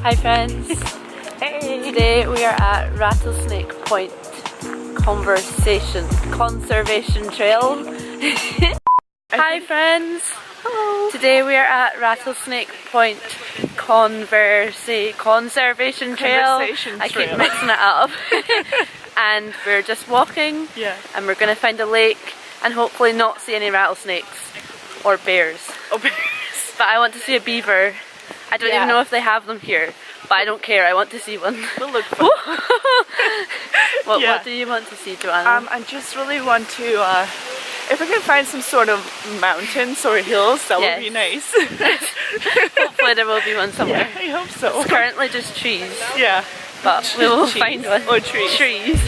Hi friends. Hey! Today we are at Rattlesnake Point Conservation Trail. Hi friends. Hello! Today we are at Rattlesnake Point Conservation Trail. I keep mixing it up. And we're just walking. Yeah. And we're going to find a lake and hopefully not see any rattlesnakes or bears. Oh, bears. But I want to see a beaver. I don't even know if they have them here, but I don't care, I want to see one. We'll look for What do you want to see, Joanna? I just really want to, if we can find some sort of mountains or hills, that would be nice. Hopefully there will be one somewhere. Yeah, I hope so. It's currently just trees. Yeah. But we will find one. Or trees. Trees.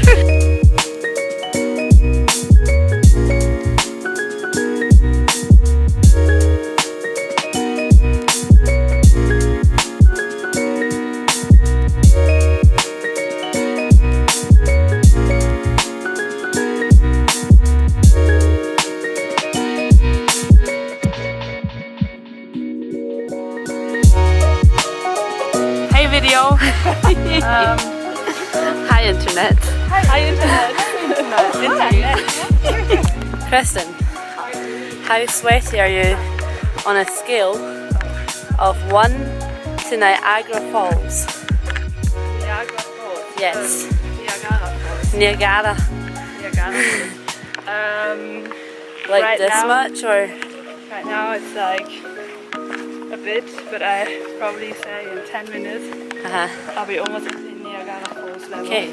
Video. Hi internet. Hi internet. Kristen, how sweaty are you on a scale of 1 to Niagara Falls? Niagara Falls. Yes. Niagara Falls. Niagara. Like right this now, much or? Right now it's like a bit, but I probably say in 10 minutes I'll be almost at the Niagara Falls level. Okay,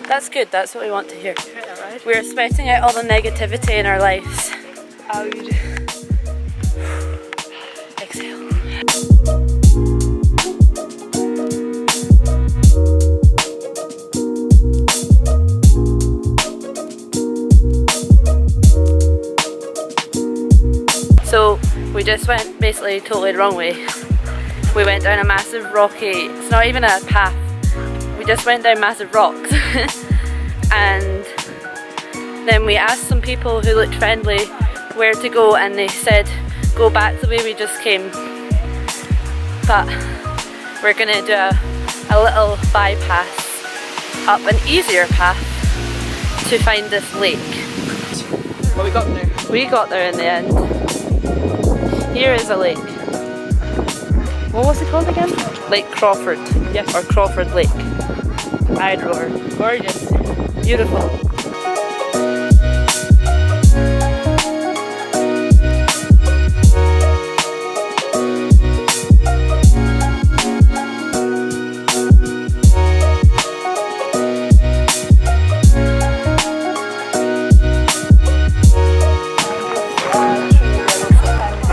that's good, that's what we want to hear. Yeah, right? We're sweating out all the negativity in our lives. Out. Exhale. So we just went basically totally the wrong way. We went down a massive rocky, it's not even a path, we just went down massive rocks. And then we asked some people who looked friendly where to go and they said go back the way we just came. But we're gonna do a little bypass up an easier path to find this lake. Well, we got there. We got there in the end. Here is a lake. What was it called again? Lake Crawford. Yes. Or Crawford Lake. I'd roar. Gorgeous. Beautiful.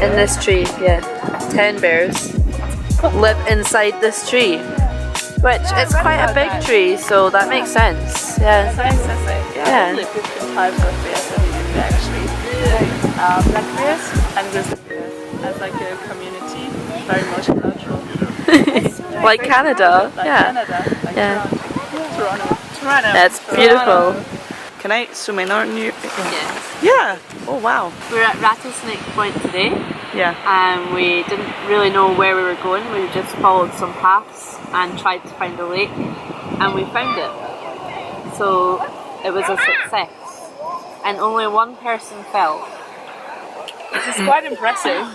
In this tree, yeah. 10 bears live inside this tree. Which it's quite a big tree, so that makes sense. Yeah. Yeah. Different types of bears that we do actually. Black bears and grizzly bears as like a community, very multicultural. Like Canada. Like Yeah. Canada, like Yeah. Toronto. That's beautiful. Can I zoom in on you? Yes. Yeah. Oh wow. We're at Rattlesnake Point today. Yeah. And we didn't really know where we were going. We just followed some paths and tried to find a lake, and we found it. So it was a success, and only one person fell. This is quite impressive.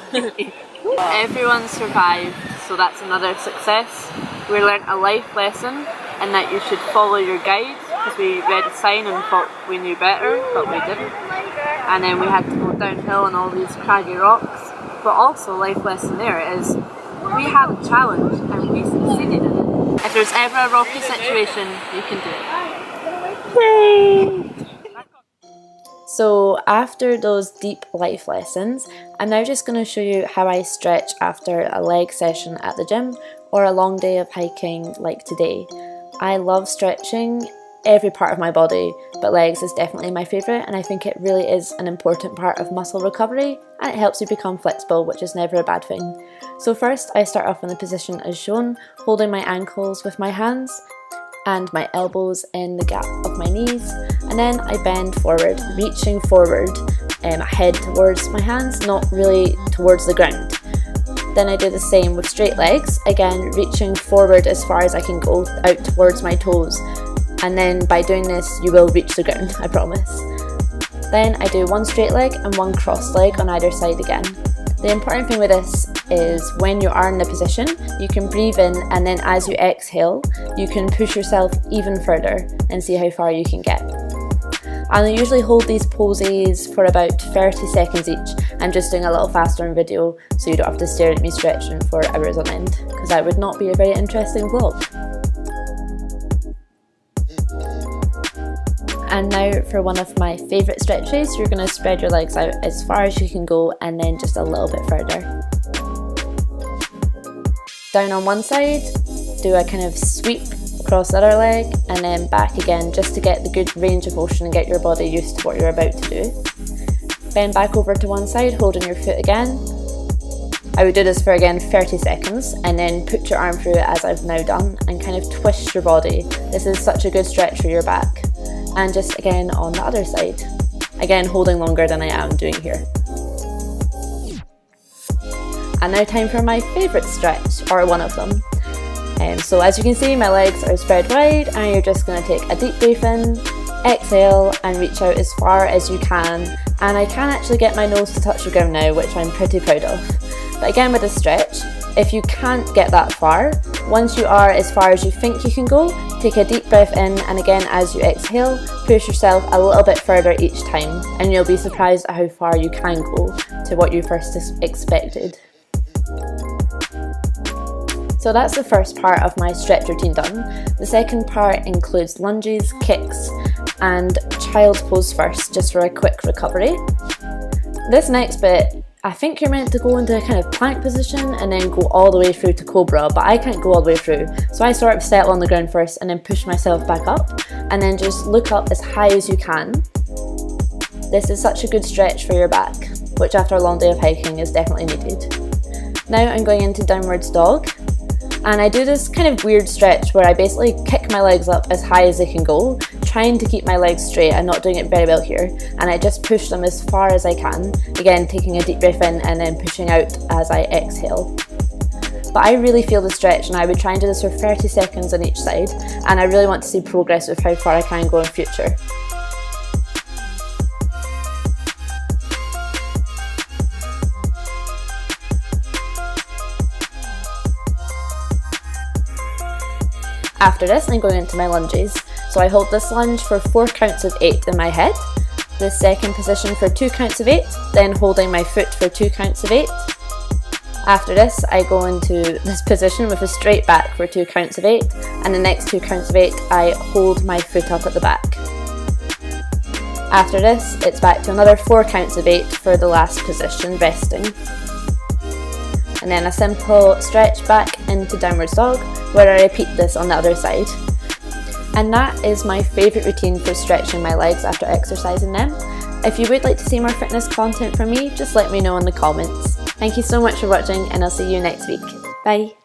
Everyone survived, so that's another success. We learnt a life lesson, and that you should follow your guide, because we read a sign and thought we knew better, but we didn't. And then we had to go downhill on all these craggy rocks. But also, life lesson there is we had a challenge and we succeeded in it. If there's ever a rocky situation, you can do it. Yay! So after those deep life lessons, I'm now just going to show you how I stretch after a leg session at the gym or a long day of hiking like today. I love stretching every part of my body, but legs is definitely my favourite, and I think it really is an important part of muscle recovery, and it helps you become flexible, which is never a bad thing. So first I start off in the position as shown, holding my ankles with my hands and my elbows in the gap of my knees, and then I bend forward, reaching forward, head towards my hands, not really towards the ground. Then I do the same with straight legs, again reaching forward as far as I can go out towards my toes, and then by doing this you will reach the ground, I promise. Then I do one straight leg and one cross leg on either side again. The important thing with this is when you are in the position, you can breathe in, and then as you exhale, you can push yourself even further and see how far you can get. And I usually hold these poses for about 30 seconds each. I'm just doing a little faster in video so you don't have to stare at me stretching for hours on end, because that would not be a very interesting vlog. And now for one of my favourite stretches, you're going to spread your legs out as far as you can go and then just a little bit further. Down on one side, do a kind of sweep across the other leg and then back again, just to get the good range of motion and get your body used to what you're about to do. Bend back over to one side, holding your foot again. I would do this for again 30 seconds and then put your arm through it as I've now done and kind of twist your body. This is such a good stretch for your back. And just again on the other side. Again holding longer than I am doing here. And now time for my favourite stretch, or one of them. So as you can see, my legs are spread wide and you're just going to take a deep breath in, exhale and reach out as far as you can. And I can actually get my nose to touch the ground now, which I'm pretty proud of. But again with this stretch, if you can't get that far, once you are as far as you think you can go, take a deep breath in, and again as you exhale, push yourself a little bit further each time and you'll be surprised at how far you can go to what you first expected. So that's the first part of my stretch routine done. The second part includes lunges, kicks and child's pose first, just for a quick recovery. This next bit, I think you're meant to go into a kind of plank position and then go all the way through to cobra, but I can't go all the way through. So I sort of settle on the ground first and then push myself back up and then just look up as high as you can. This is such a good stretch for your back, which after a long day of hiking is definitely needed. Now I'm going into downwards dog. And I do this kind of weird stretch where I basically kick my legs up as high as they can go, trying to keep my legs straight. I'm not doing it very well here. And I just push them as far as I can. Again, taking a deep breath in and then pushing out as I exhale. But I really feel the stretch and I would try and do this for 30 seconds on each side. And I really want to see progress with how far I can go in future. After this, I'm going into my lunges. So I hold this lunge for 4 counts of 8 in my head, the second position for 2 counts of 8, then holding my foot for 2 counts of 8. After this, I go into this position with a straight back for 2 counts of 8, and the next 2 counts of 8, I hold my foot up at the back. After this, it's back to another 4 counts of 8 for the last position, resting. And then a simple stretch back into downwards dog, where I repeat this on the other side. And that is my favourite routine for stretching my legs after exercising them. If you would like to see more fitness content from me, just let me know in the comments. Thank you so much for watching and I'll see you next week. Bye!